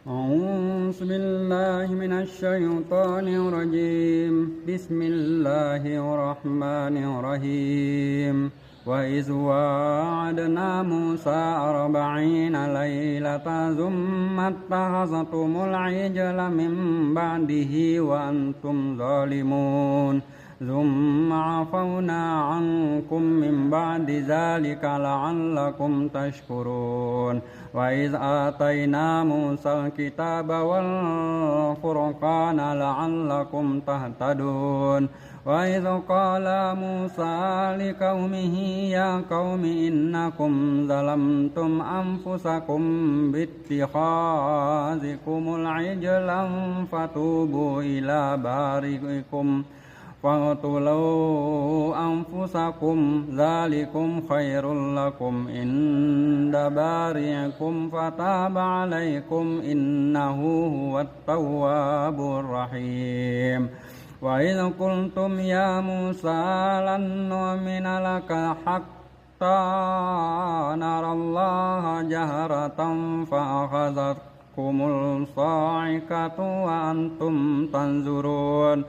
أعوذ بالله من الشيطان الرجيم. بسم الله الرحمن الرحيم. وإذ وعدنا موسى 40 ليلة ثم اتخذتم العجل من بعده وأنتم ظالمون ثم عفونا عنكم من بعد ذلك لعلكم تشكرون. وإذ آتينا موسى الكتاب والفرقان لعلكم تهتدون. وإذ قال موسى لقومه يا قوم إنكم ظلمتم أنفسكم باتخاذكم العجل فتوبوا إلى بارئكم فاقتلوا أنفسكم ذلكم خير لكم عند بارئكم فتاب عليكم إنه هو التواب الرحيم. وإذ قلتم يا موسى لن نؤمن لك حتى نرى الله جهرة فأخذتكم الصاعقة وأنتم تنظرون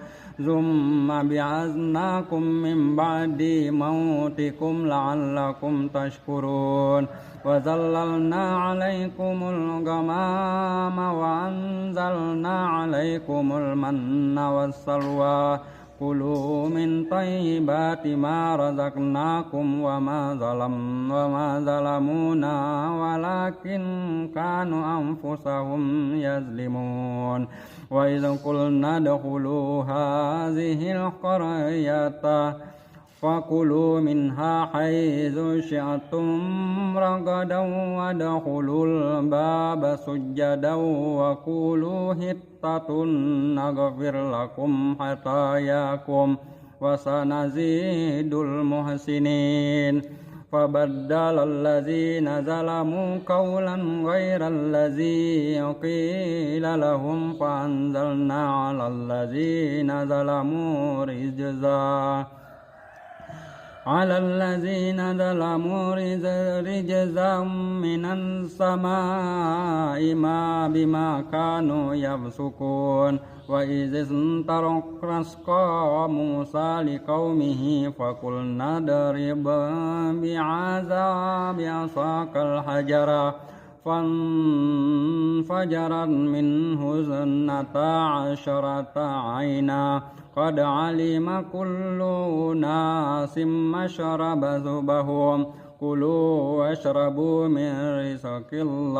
ثم بعثناكم من بعد موتكم لعلكم تشكرون. وظللنا عليكم الغمام وأنزلنا عليكم المن والسلوى كلوا من طيبات ما رزقناكم وما ظلمونا ولكن كانوا أنفسهم يظلمون. وإذ قلنا ادخلوا هذه القرية فكلوا منها حيث شئتم رغدا وادخلوا الباب سجدا وقولوا حطة نغفر لكم خطاياكم وسنزيد المحسنين. فبدل الذين ظلموا قولا غير الذي قيل لهم فأنزلنا على الذين ظلموا رجزا من السماء بما كانوا يفسقون. وإذ استسقى موسى لقومه فقلنا اضرب بعصاك الحجر فانفجرت منه 12 عينا قد علم كل أناس مشربهم كلوا واشربوا من رزق الله